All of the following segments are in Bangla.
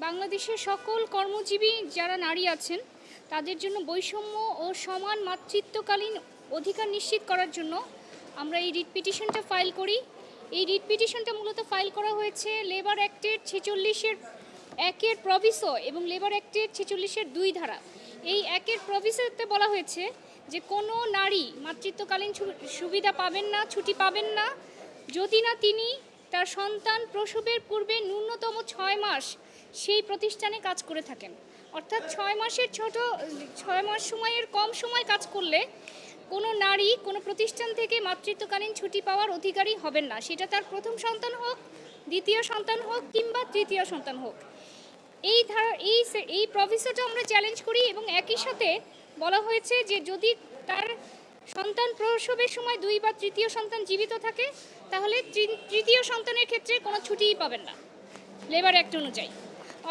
বাংলাদেশের সকল কর্মজীবী যারা নারী আছেন তাদের জন্য বৈষম্য ও সমান মাতৃত্বকালীন অধিকার নিশ্চিত করার জন্য আমরা এই রিট পিটিশনটা ফাইল করি। এই রিট পিটিশনটা মূলত ফাইল করা হয়েছে লেবার অ্যাক্টের 46-এর 1-এর প্রভিসো এবং লেবার অ্যাক্টের 46-এর 2 ধারা। এই 1-এর প্রভিসোতে বলা হয়েছে যে কোনো নারী মাতৃত্বকালীন সুবিধা পাবেন না, ছুটি পাবেন না যদি না তিনি তার সন্তান প্রসবের পূর্বে ন্যূনতম 6 মাস সেই প্রতিষ্ঠানে কাজ করে থাকেন। অর্থাৎ 6 মাস সময়ের কম সময় কাজ করলে কোনো নারী কোনো প্রতিষ্ঠান থেকে মাতৃত্বকালীন ছুটি পাওয়ার অধিকারী হবেন না, সেটা তার প্রথম সন্তান হোক, দ্বিতীয় সন্তান হোক কিংবা তৃতীয় সন্তান হোক। এই প্রভিসোটা আমরা চ্যালেঞ্জ করি এবং একই সাথে বলা হয়েছে যে যদি তার সন্তান প্রসবের সময় 2 বা তৃতীয় সন্তান জীবিত থাকে তাহলে তৃতীয় সন্তানের ক্ষেত্রে কোনো ছুটিই পাবেন না লেবার অ্যাক্ট অনুযায়ী।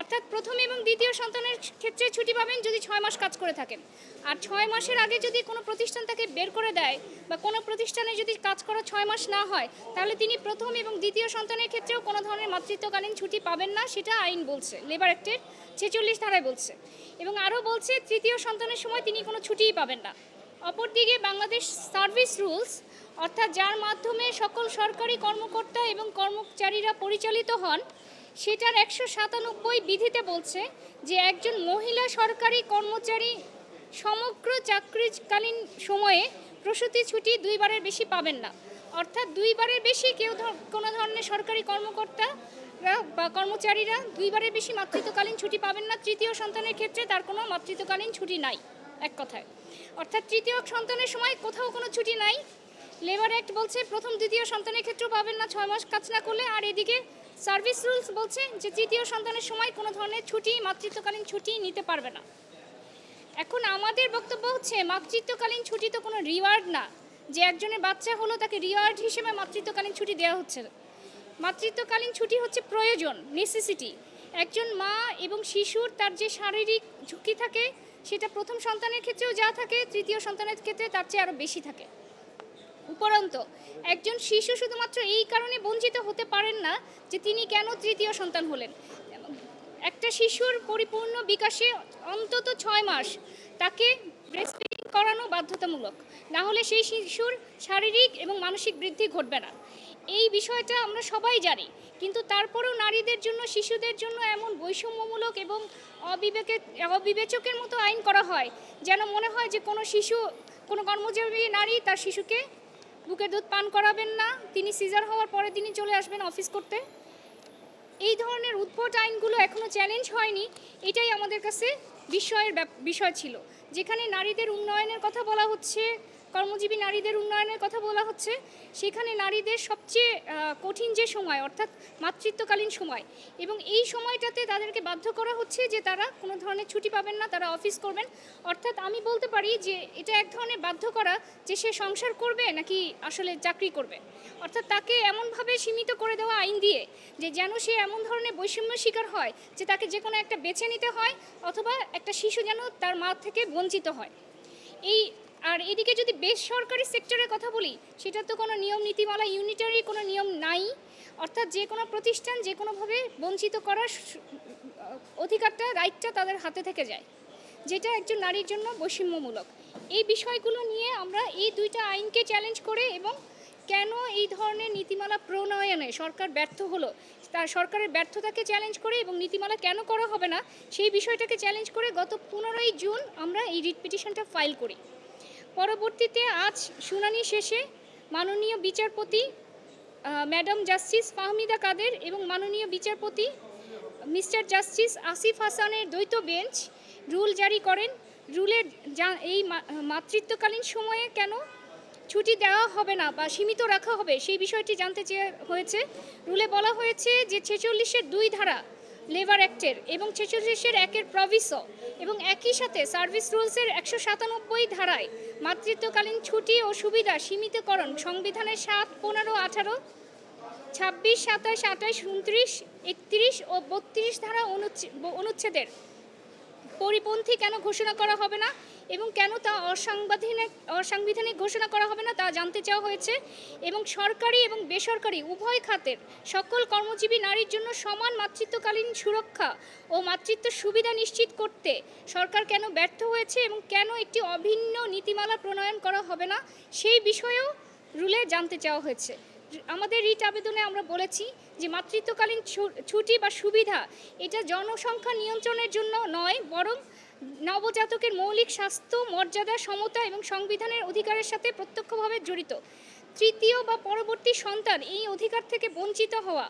অর্থাৎ প্রথম এবং দ্বিতীয় সন্তানের ক্ষেত্রে ছুটি পাবেন যদি 6 মাস কাজ করে থাকেন। আর 6 মাসের আগে যদি কোনো প্রতিষ্ঠান তাকে বের করে দেয় বা কোনো প্রতিষ্ঠানে যদি কাজ করা 6 মাস না হয় তাহলে তিনি প্রথম এবং দ্বিতীয় সন্তানের ক্ষেত্রেও কোনো ধরনের মাতৃত্বকালীন ছুটি পাবেন না, সেটা আইন বলছে, লেবার অ্যাক্টের 46 ধারায় বলছে। এবং আরও বলছে তৃতীয় সন্তানের সময় তিনি কোনো ছুটিই পাবেন না। অপরদিকে বাংলাদেশ সার্ভিস রুলস, অর্থাৎ যার মাধ্যমে সকল সরকারি কর্মকর্তা এবং কর্মচারীরা পরিচালিত হন, সেটার 197 বিধিতে বলছে যে একজন মহিলা সরকারি কর্মচারী সমগ্র চাকরিকালীন সময়ে প্রসূতি ছুটি 2 বারের বেশি পাবেন না। অর্থাৎ 2 বারের বেশি কেউ কোনো ধরনের সরকারি কর্মকর্তা বা কর্মচারীরা 2 বারের বেশি মাতৃত্বকালীন ছুটি পাবেন না। তৃতীয় সন্তানের ক্ষেত্রে তার কোনো মাতৃত্বকালীন ছুটি নাই, এক কথায়। অর্থাৎ তৃতীয় সন্তানের সময় কোথাও কোনো ছুটি নাই। লেবার অ্যাক্ট বলছে প্রথম দ্বিতীয় সন্তানের ক্ষেত্রেও পাবেন না 6 মাস কাজ না করলে। আর এদিকে সার্ভিস রুলস বলছে যে তৃতীয় সন্তানের সময় কোনো ধরনের ছুটি, মাতৃত্বকালীন ছুটি নিতে পারবে না। এখন আমাদের বক্তব্য হচ্ছে মাতৃত্বকালীন ছুটি তো কোনো রিওয়ার্ড না যে একজনের বাচ্চা হলো তাকে রিওয়ার্ড হিসেবে মাতৃত্বকালীন ছুটি দেওয়া হচ্ছে। মাতৃত্বকালীন ছুটি হচ্ছে প্রয়োজন, নেসেসিটি। একজন মা এবং শিশুর তার যে শারীরিক ঝুঁকি থাকে সেটা প্রথম সন্তানের ক্ষেত্রেও যা থাকে, তৃতীয় সন্তানের ক্ষেত্রে তার চেয়ে আরও বেশি থাকে। উপরন্তু একজন শিশু শুধুমাত্র এই কারণে বঞ্চিত হতে পারেন না যে তিনি কেন তৃতীয় সন্তান হলেন। একটা শিশুর পরিপূর্ণ বিকাশে অন্তত 6 মাস তাকে ব্রেস্টফিডিং করানো বাধ্যতামূলক, না হলে সেই শিশুর শারীরিক এবং মানসিক বৃদ্ধি ঘটবে না। এই বিষয়টা আমরা সবাই জানি, কিন্তু তারপরেও নারীদের জন্য, শিশুদের জন্য এমন বৈষম্যমূলক এবং অবিবেচকের মতো আইন করা হয় যেন মনে হয় যে কোনো শিশু, কোনো কর্মজীবী নারী তার শিশুকে বুকের দুধ পান করাবেন না, তিনি সিজার হওয়ার পরে তিনি চলে আসবেন অফিস করতে। এই ধরনের উদ্ভট আইনগুলো এখনও চ্যালেঞ্জ হয়নি, এটাই আমাদের কাছে বিস্ময়ের বিষয় ছিল। যেখানে নারীদের উন্নয়নের কথা বলা হচ্ছে, কর্মজীবী নারীদের উন্নয়নের কথা বলা হচ্ছে, সেখানে নারীদের সবচেয়ে কঠিন যে সময় অর্থাৎ মাতৃত্বকালীন সময়, এবং এই সময়টাতে তাদেরকে বাধ্য করা হচ্ছে যে তারা কোনো ধরনের ছুটি পাবেন না, তারা অফিস করবেন। অর্থাৎ আমি বলতে পারি যে এটা এক ধরনের বাধ্য করা যে সে সংসার করবে নাকি আসলে চাকরি করবে। অর্থাৎ তাকে এমনভাবে সীমিত করে দেওয়া আইন দিয়ে যে যেন সে এমন ধরনের বৈষম্যের শিকার হয় যে তাকে যে কোনো একটা বেছে নিতে হয়, অথবা একটা শিশু যেন তার মা থেকে বঞ্চিত হয়। আর এদিকে যদি বেসরকারি সেক্টরের কথা বলি, সেটা তো কোনো নিয়ম নীতিমালা, ইউনিটারি কোনো নিয়ম নাই। অর্থাৎ যে কোনো প্রতিষ্ঠান যে কোনোভাবে বঞ্চিত করার অধিকারটা, রাইটটা তাদের হাতে থেকে যায়, যেটা একজন নারীর জন্য বৈষম্যমূলক। এই বিষয়গুলো নিয়ে আমরা এই 2টা আইনকে চ্যালেঞ্জ করে এবং কেন এই ধরনের নীতিমালা প্রণয়নে সরকার ব্যর্থ হলো, তার সরকারের ব্যর্থতাকে চ্যালেঞ্জ করে এবং নীতিমালা কেন করা হবে না সেই বিষয়টাকে চ্যালেঞ্জ করে গত 15ই জুন আমরা এই রিট পিটিশনটা ফাইল করি। পরবর্তীতে আজ শুনানি শেষে মাননীয় বিচারপতি ম্যাডাম জাস্টিস ফাহমিদা কাদের এবং মাননীয় বিচারপতি মিস্টার জাস্টিস আসিফ হাসানের দ্বৈত বেঞ্চ রুল জারি করেন। রুলের এই মাতৃত্বকালীন সময়ে কেন ছুটি দেওয়া হবে না বা সীমিত রাখা হবে সেই বিষয়টি জানতে হয়েছে। রুলে বলা হয়েছে যে 46-এর 2 ধারা লেবার অ্যাক্টের এবং 46-এর 1-এর প্রভিসো এবং একই সাথে সার্ভিস রুলসের 197 ধারায় মাতৃত্বকালীন ছুটি ও সুবিধা সীমিতকরণ সংবিধানের 7, 15, 18, 26, 27, 28, 29, 31 ও 32 ধারা অনুচ্ছেদের পরিপন্থী কেন ঘোষণা করা হবে না এবং কেন তা অসাংবিধানিক ঘোষণা করা হবে না তা জানতে চাওয়া হয়েছে। এবং সরকারি এবং বেসরকারি উভয় খাতের সকল কর্মজীবী নারীর জন্য সমান মাতৃত্বকালীন সুরক্ষা ও মাতৃত্ব সুবিধা নিশ্চিত করতে সরকার কেন ব্যর্থ হয়েছে এবং কেন একটি অভিন্ন নীতিমালা প্রণয়ন করা হবে না সেই বিষয়েও রুলে জানতে চাওয়া হয়েছে। আমাদের রিট আবেদনে আমরা বলেছি যে মাতৃত্বকালীন ছুটি বা সুবিধা এটা জনসংখ্যা নিয়ন্ত্রণের জন্য নয়, বরং নবজাতকের মৌলিক স্বাস্থ্য, মর্যাদা, সমতা এবং সংবিধানের অধিকারের সাথে প্রত্যক্ষভাবে জড়িত। তৃতীয় বা পরবর্তী সন্তান এই অধিকার থেকে বঞ্চিত হওয়া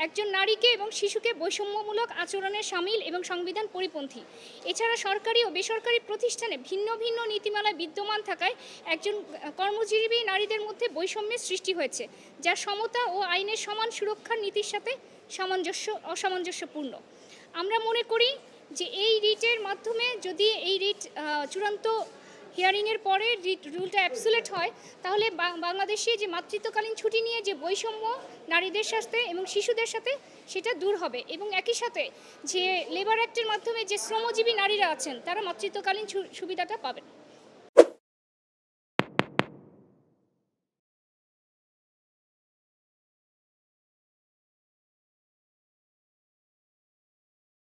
একজন নারীকে এবং শিশুকে বৈষম্যমূলক আচরণের শামিল এবং সংবিধান পরিপন্থী। এছাড়া সরকারি ও বেসরকারি প্রতিষ্ঠানে ভিন্ন ভিন্ন নীতিমালায় বিদ্যমান থাকায় একজন কর্মজীবী নারীদের মধ্যে বৈষম্যের সৃষ্টি হয়েছে, যা সমতা ও আইনের সমান সুরক্ষার নীতির সাথে অসামঞ্জস্যপূর্ণ। আমরা মনে করি যে এই রিটের মাধ্যমে যদি এই রিট চূড়ান্ত হিয়ারিংয়ের পরে রুলটা অ্যাবসোলিউট হয়, তাহলে বাংলাদেশে যে মাতৃত্বকালীন ছুটি নিয়ে যে বৈষম্য নারীদের সাথে এবং শিশুদের সাথে সেটা দূর হবে এবং একই সাথে যে লেবার অ্যাক্টের মাধ্যমে যে শ্রমজীবী নারীরা আছেন তারা মাতৃত্বকালীন সুবিধাটা পাবেন।